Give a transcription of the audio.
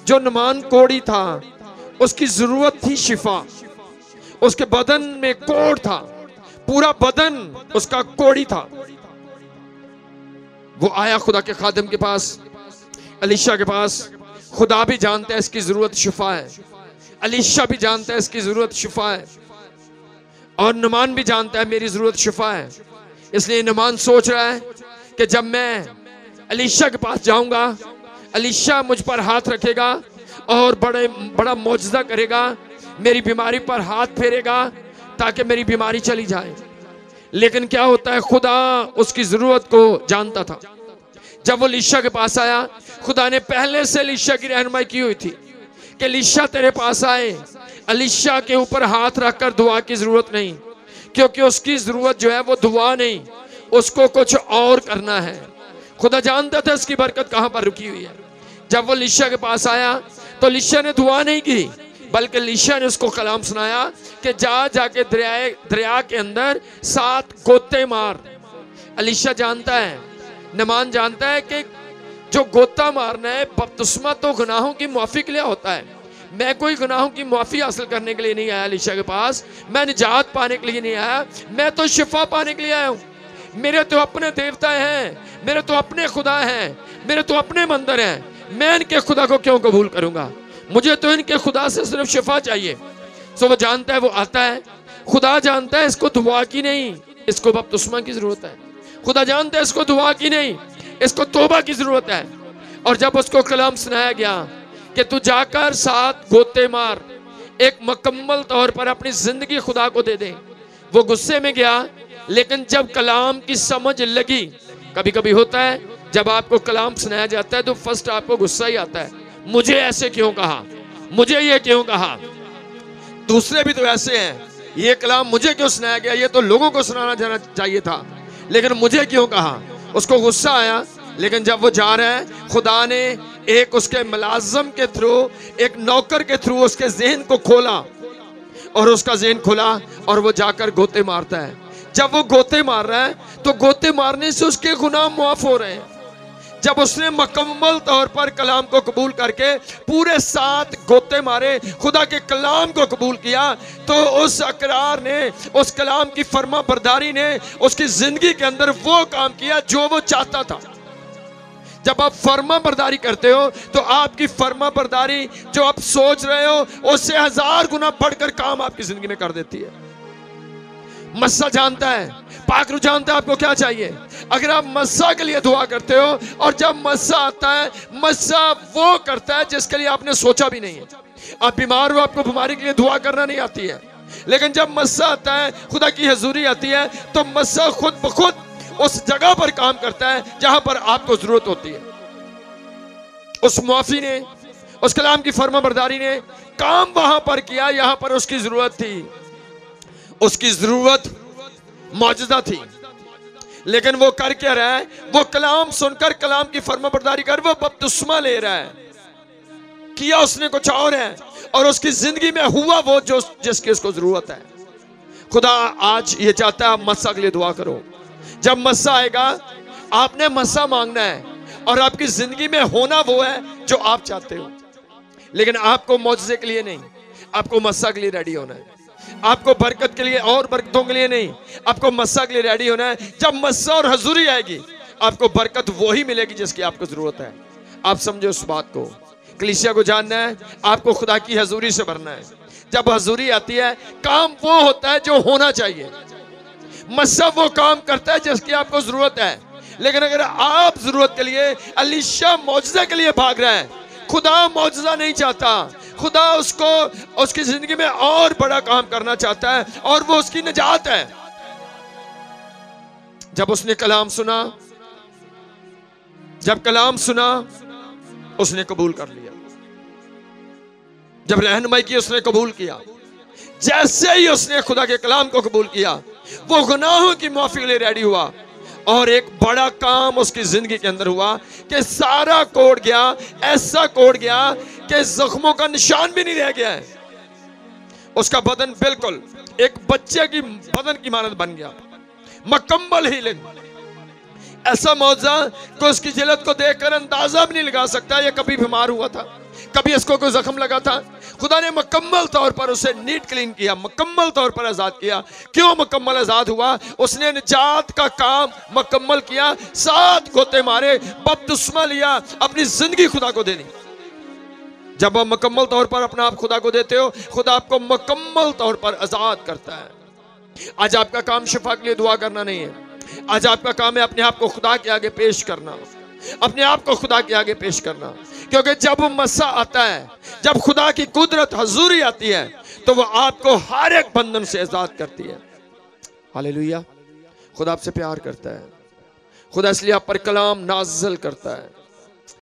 जो नमान कोढ़ी था उसकी जरूरत थी शिफा, उसके बदन में कोढ़ था, पूरा बदन उसका कोढ़ी था। वो आया खुदा के खादिम के पास, अलीशा के पास। खुदा भी जानता है इसकी जरूरत शिफा है, अलीशा भी जानता है इसकी जरूरत शिफा है, और नमान भी जानता है मेरी जरूरत शिफा है। इसलिए नमान सोच रहा है कि जब मैं अलीशा के पास जाऊंगा, अलीशा मुझ पर हाथ रखेगा और बड़ा मौजज़ा करेगा, मेरी बीमारी पर हाथ फेरेगा ताकि मेरी बीमारी चली जाए। लेकिन क्या होता है, खुदा उसकी जरूरत को जानता था। जब वो अलीशा के पास आया, खुदा ने पहले से अलीशा की रहनुमाई की हुई थी कि अलीशा तेरे पास आए, अलीशा के ऊपर हाथ रखकर दुआ की जरूरत नहीं, क्योंकि उसकी जरूरत जो है वो दुआ नहीं, उसको कुछ और करना है। खुदा जानता था इसकी बरकत कहां पर रुकी हुई है। जब वो अलीशा के पास आया तो अलीशा ने दुआ नहीं की, बल्कि अलीशा ने उसको कलाम सुनाया कि जाके दरिया के अंदर 7 गोते मार। अलीशा जानता है, नमान जानता है कि जो गोता मारना है, बपतिस्मा तो गुनाहों की माफी के लिए होता है। मैं कोई गुनाहों की माफी हासिल करने के लिए नहीं आया अलीशा के पास, मैं निजात पाने के लिए नहीं आया, मैं तो शिफा पाने के लिए आया हूँ। मेरे तो अपने देवता हैं, मेरे तो अपने खुदा हैं, मेरे तो अपने मंदिर हैं, मैं इनके खुदा को क्यों कबूल करूंगा? मुझे तो इनके खुदा से सिर्फ शिफा चाहिए। सो वो जानता है, वो आता है। खुदा जानता है इसको दुआ की नहीं, इसको बपतिस्मा की जरूरत है। खुदा जानता है इसको दुआ की नहीं, इसको तौबा की जरूरत है। और जब उसको कलाम सुनाया गया कि तू जाकर 7 गोते मार, एक मुकम्मल तौर पर अपनी जिंदगी खुदा को दे दे, वो गुस्से में गया। लेकिन जब कलाम की समझ लगी, कभी कभी होता है जब आपको कलाम सुनाया जाता है तो फर्स्ट आपको गुस्सा ही आता है, मुझे ऐसे क्यों कहा, मुझे ये क्यों कहा, दूसरे भी तो ऐसे हैं, ये कलाम मुझे क्यों सुनाया गया, ये तो लोगों को सुनाना जाना चाहिए था, लेकिन मुझे क्यों कहा। उसको गुस्सा आया। लेकिन जब वो जा रहा है, खुदा ने एक उसके मुलाजिम के थ्रू, एक नौकर के थ्रू उसके ज़हन को खोला, और उसका ज़हन खुला और वो जाकर गोते मारता है। जब वो गोते मार रहा है तो गोते मारने से उसके गुनाह माफ हो रहे हैं। जब उसने मुकम्मल तौर पर कलाम को कबूल करके पूरे 7 गोते मारे, खुदा के कलाम को कबूल किया, तो उस अकरार ने, उस कलाम की फर्मा बरदारी ने उसकी जिंदगी के अंदर वो काम किया जो वो चाहता था। जब आप फर्मा बरदारी करते हो तो आपकी फर्मा बरदारी जो आप सोच रहे हो उससे 1000 गुना बढ़कर काम आपकी जिंदगी में कर देती है। मस्सा जानता है, पाकरू जानता है आपको क्या चाहिए। अगर आप मस्सा के लिए दुआ करते हो, और जब मस्सा आता है, मस्सा वो करता है जिसके लिए आपने सोचा भी नहीं है। आप बीमार हो, आपको बीमारी के लिए दुआ करना नहीं आती है, लेकिन जब मस्सा आता है, खुदा की हजूरी आती है, तो मस्सा खुद ब खुद उस जगह पर काम करता है जहां पर आपको जरूरत होती है। उस मुआफी ने, उस कलाम की फर्मा बरदारी ने काम वहां पर किया, यहां पर उसकी जरूरत थी, उसकी जरूरत मौजूदा थी। लेकिन वो कर क्या रहा है, वो कलाम सुनकर, कलाम की फर्मा बरदारी कर वो बपतिस्मा ले रहा है। किया उसने कुछ और है, और उसकी जिंदगी में हुआ वो जो जिसकी उसको जरूरत है। खुदा आज ये चाहता है, आप मस्सा के लिए दुआ करो। जब मस्सा आएगा, आपने मस्सा मांगना है, और आपकी जिंदगी में होना वो है जो आप चाहते हो। लेकिन आपको मौजज़े के लिए नहीं, आपको मस्सा के लिए रेडी होना है। आपको बरकत के लिए और बरकतों के लिए नहीं, आपको मस्सा के लिए रेडी होना है। जब मस्सा और हजूरी आएगी, आपको बरकत वही मिलेगी जिसकी आपको जरूरत है। आप समझो उस बात को। कलीसिया को जानना है, आपको खुदा की हजूरी से भरना है। जब हजूरी आती है, काम वो होता है जो होना चाहिए। मस्सा वो काम करता है जिसकी आपको जरूरत है। लेकिन अगर आप जरूरत के लिए, अलीशा मौजज़ा के लिए भाग रहा है, खुदा मौजज़ा नहीं चाहता। खुदा उसको उसकी जिंदगी में और बड़ा काम करना चाहता है, और वो उसकी निजात है। जब उसने कलाम सुना, जब कलाम सुना, उसने कबूल कर लिया। जब रहनुमाई की, उसने कबूल किया। जैसे ही उसने खुदा के कलाम को कबूल किया, वो गुनाहों की माफी के लिए रेडी हुआ, और एक बड़ा काम उसकी जिंदगी के अंदर हुआ कि सारा कोड़ गया, ऐसा कोड़ गया कि जख्मों का निशान भी नहीं रह गया है। उसका बदन बिल्कुल एक बच्चे की बदन की मानद बन गया, मुकम्मल हीलिंग। ऐसा मौजज़ा कि उसकी जिल्लत को देखकर अंदाजा भी नहीं लगा सकता ये कभी बीमार हुआ था, कभी इसको कोई जख्म लगा था? खुदा ने मुकम्मल तौर पर उसे नीट क्लीन किया, मुकम्मल तौर पर आजाद किया। क्यों मुकम्मल आजाद हुआ? उसने निजात का काम मुकम्मल किया, 7 गोते मारे, बपतिस्मा लिया, अपनी जिंदगी खुदा को दे दी। जब आप मुकम्मल तौर पर अपना आप खुदा को देते हो, खुदा आपको मुकम्मल तौर पर आजाद करता है। आज आपका काम शिफा के लिए दुआ करना नहीं है, आज आपका काम है अपने आप को खुदा के आगे पेश करना, अपने आप को खुदा के आगे पेश करना। क्योंकि जब मसा आता है, जब खुदा की कुदरत हजूरी आती है, तो वो आपको हर एक बंधन से आजाद करती है। हालेलुया। खुदा आपसे प्यार करता है, खुदा इसलिए आप पर कलाम नाज़िल करता है।